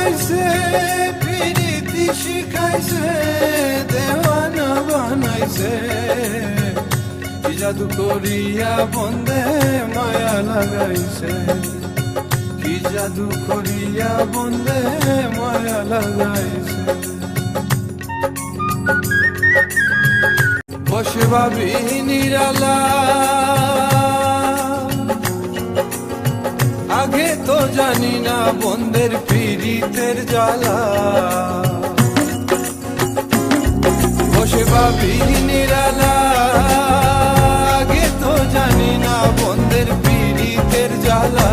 বানাইছে, প্রীতি শিখাইছে, দেওয়ানা বানাইছে। কি জাদু করিয়া বন্দে মায়া লাগাইছে, কি জাদু করিয়া বন্দে মায়া লাগাইছে। বসে ভাবি নিরালা, আগে তো জানি না বন্দের পীড়িতের জ্বালা। বসে ভাবি নিরালা, আগে তো জানি না বন্দের পীড়িতের জ্বালা।